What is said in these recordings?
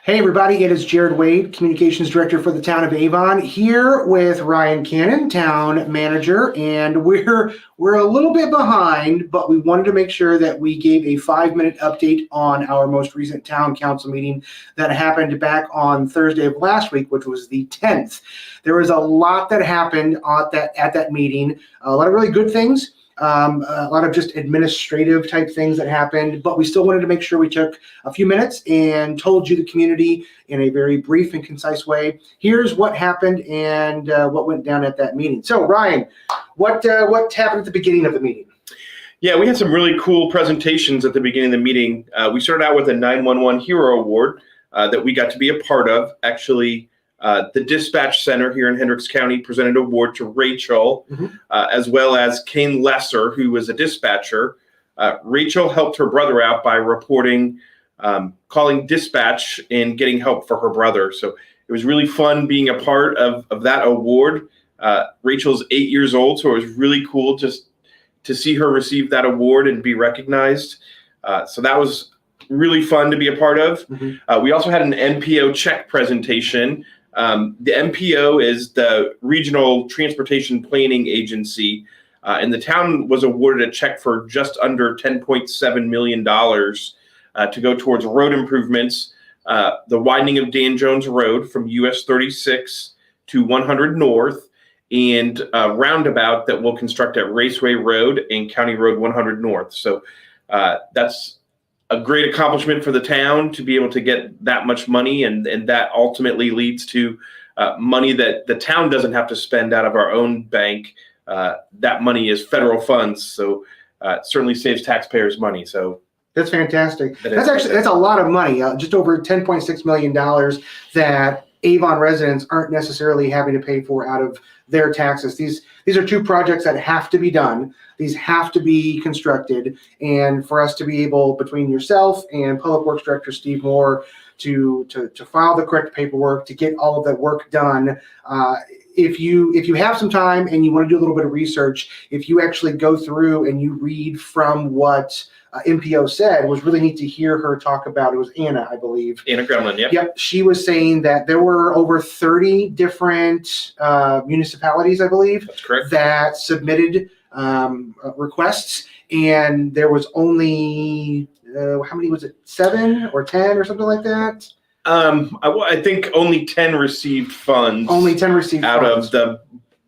Hey everybody, it is Jared Wade, Communications Director for the Town of Avon, here with Ryan Cannon, Town Manager, and we're a little bit behind, but we wanted to make sure that we gave a 5-minute update on our most recent Town Council meeting that happened back on Thursday of last week, which was the 10th. There was a lot that happened at that meeting, a lot of really good things. A lot of just administrative type things that happened, but we still wanted to make sure we took a few minutes and told you, the community, in a very brief and concise way, here's what happened and what went down at that meeting. So Ryan, what happened at the beginning of the meeting? Yeah, we had some really cool presentations at the beginning of the meeting. We started out with a 911 Hero Award that we got to be a part of. Actually, the Dispatch Center here in Hendricks County presented an award to Rachel, as well as Kane Lesser, who was a dispatcher. Rachel helped her brother out by reporting, calling dispatch and getting help for her brother. So it was really fun being a part of that award. Rachel's 8 years old, so it was really cool just to see her receive that award and be recognized. So that was really fun to be a part of. We also had an NPO check presentation. The NPO is the Regional Transportation Planning Agency, and the town was awarded a check for just under $10.7 million to go towards road improvements, the widening of Dan Jones Road from US 36 to 100 North, and a roundabout that will construct at Raceway Road and County Road 100 North. So that's a great accomplishment for the town to be able to get that much money, and that ultimately leads to money that the town doesn't have to spend out of our own bank. That money is federal funds, so it certainly saves taxpayers money. So that's fantastic. That's a lot of money, just over $10.6 million that Avon residents aren't necessarily having to pay for out of their taxes. These are two projects that have to be done. These have to be constructed, and for us to be able, between yourself and Public Works Director Steve Moore, to file the correct paperwork, to get all of that work done. If you have some time and you want to do a little bit of research, if you actually go through and you read from what NPO said, it was really neat to hear her talk about. It was Anna, I believe. Anna Gremlin, yep. Yep. She was saying that there were over 30 different municipalities, I believe, that's correct, that submitted requests, and there was only how many was it? 7 or 10 or something like that? I think only 10 received funds. Only 10 received out funds. of the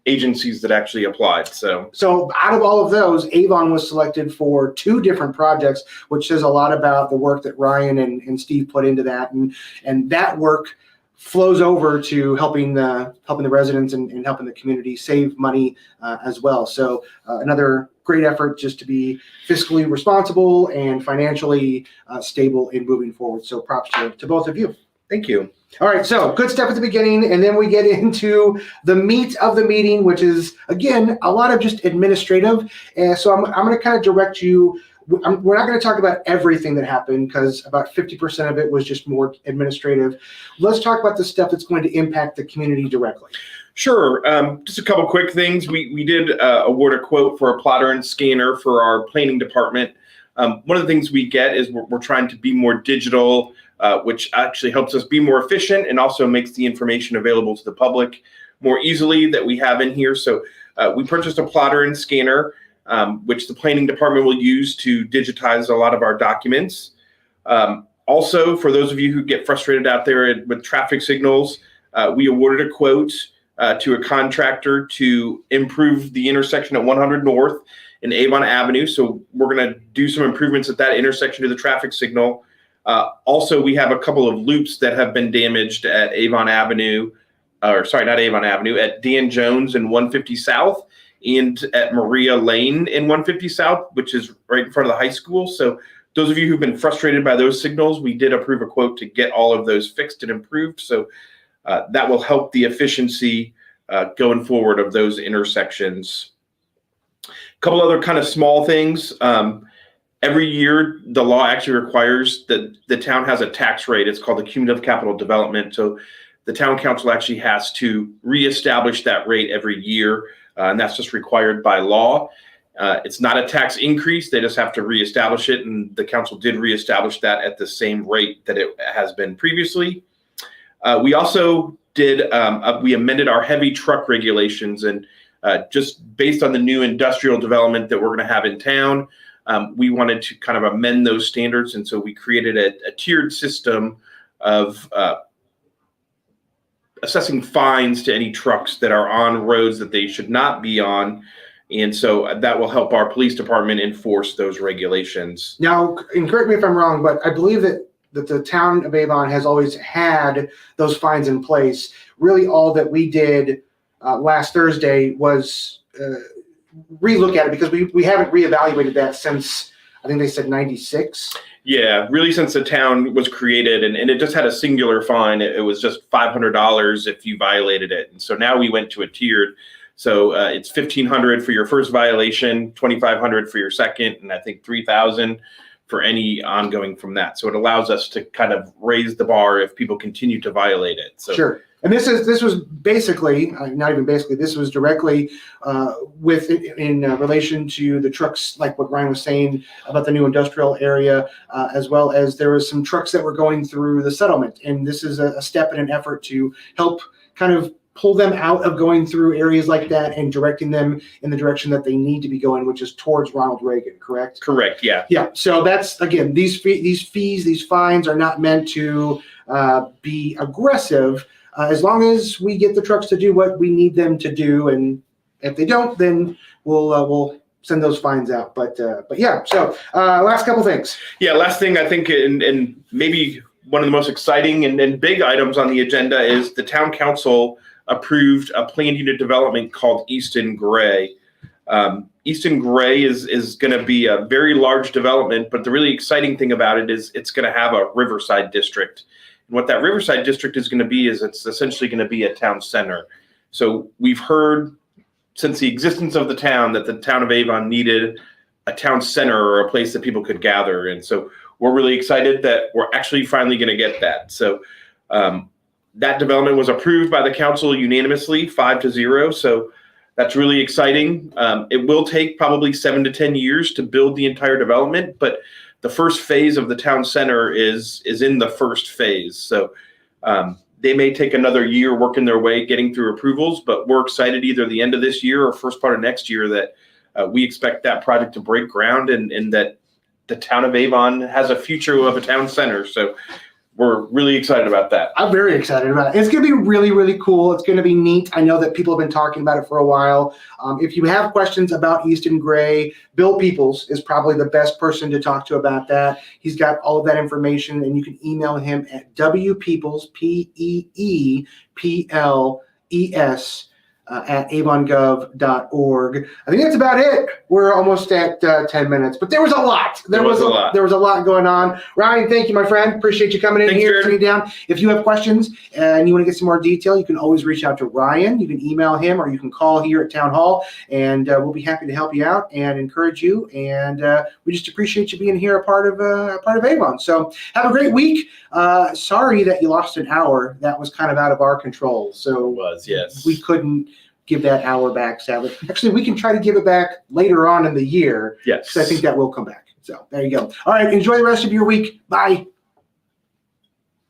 agencies that actually applied. So out of all of those, Avon was selected for 2 different projects, which says a lot about the work that Ryan and Steve put into that, and that work flows over to helping the residents and helping the community save money as well. So another great effort just to be fiscally responsible and financially stable in moving forward. So props to both of you. Thank you. All right, so good stuff at the beginning, and then we get into the meat of the meeting, which is, again, a lot of just administrative. And so I'm going to kind of direct you. We're not going to talk about everything that happened, because about 50% of it was just more administrative. Let's talk about the stuff that's going to impact the community directly. Sure. Just a couple quick things. We did award a quote for a plotter and scanner for our planning department. One of the things we get is we're trying to be more digital, which actually helps us be more efficient and also makes the information available to the public more easily that we have in here. So we purchased a plotter and scanner, which the planning department will use to digitize a lot of our documents. Also, for those of you who get frustrated out there with traffic signals, we awarded a quote to a contractor to improve the intersection at 100 North and Avon Avenue. So we're going to do some improvements at that intersection to the traffic signal. Also, we have a couple of loops that have been damaged at Avon Avenue, or sorry, not Avon Avenue, at Dan Jones and 150 South, and at Maria Lane in 150 South, which is right in front of the high school. So those of you who've been frustrated by those signals, we did approve a quote to get all of those fixed and improved. So that will help the efficiency going forward of those intersections. A couple other kind of small things. Every year, the law actually requires that the town has a tax rate. It's called the cumulative capital development. So the town council actually has to reestablish that rate every year, and that's just required by law. It's not a tax increase. They just have to reestablish it, and the council did reestablish that at the same rate that it has been previously. We also did, we amended our heavy truck regulations, and just based on the new industrial development that we're going to have in town, we wanted to kind of amend those standards. And so we created a tiered system of assessing fines to any trucks that are on roads that they should not be on. And so that will help our police department enforce those regulations. Now, and correct me if I'm wrong, but I believe that the town of Avon has always had those fines in place. Really, all that we did last Thursday was relook at it, because we haven't reevaluated that since, I think they said 96. Yeah, really, since the town was created, and it just had a singular fine. It was just $500 if you violated it. And so now we went to a tiered. So it's $1,500 for your first violation, $2,500 for your second, and I think $3,000 for any ongoing from that. So it allows us to kind of raise the bar if people continue to violate it. So sure. And this was basically, not even basically, this was directly in relation to the trucks, like what Ryan was saying about the new industrial area, as well as there was some trucks that were going through the settlement. And this is a step in an effort to help kind of pull them out of going through areas like that and directing them in the direction that they need to be going, which is towards Ronald Reagan, correct? Correct, yeah. Yeah, so that's, again, these fees, these fines are not meant to be aggressive, as long as we get the trucks to do what we need them to do. And if they don't, then we'll send those fines out. But yeah, so last couple things. Yeah, last thing I think, and maybe one of the most exciting and big items on the agenda is the town council approved a planned unit development called Easton Gray. Easton Gray is going to be a very large development, but the really exciting thing about it is it's going to have a riverside district. And what that riverside district is going to be is it's essentially going to be a town center. So we've heard since the existence of the town that the town of Avon needed a town center or a place that people could gather. And so we're really excited that we're actually finally going to get that. So that development was approved by the council unanimously, 5-0. So that's really exciting. It will take probably 7 to 10 years to build the entire development, but the first phase of the town center is in the first phase. So they may take another year working their way, getting through approvals, but we're excited either the end of this year or first part of next year that we expect that project to break ground and that the town of Avon has a future of a town center. So we're really excited about that. I'm very excited about it. It's going to be really, really cool. It's going to be neat. I know that people have been talking about it for a while. If you have questions about Easton Gray, Bill Peoples is probably the best person to talk to about that. He's got all of that information, and you can email him at wpeoples, PEEPLES, at avongov.org. I think that's about it. We're almost at 10 minutes, but there was a lot. There was a lot going on. Ryan, thank you, my friend. Appreciate you coming in. Thanks, here, sitting down. If you have questions and you want to get some more detail, you can always reach out to Ryan. You can email him, or you can call here at Town Hall, and we'll be happy to help you out and encourage you. And we just appreciate you being here, a part of Avon. So have a great week. Sorry that you lost an hour. That was kind of out of our control. So It was, yes. We couldn't give that hour back, sadly. Actually, we can try to give it back later on in the year. Yes. Because I think that will come back. So there you go. All right. Enjoy the rest of your week. Bye.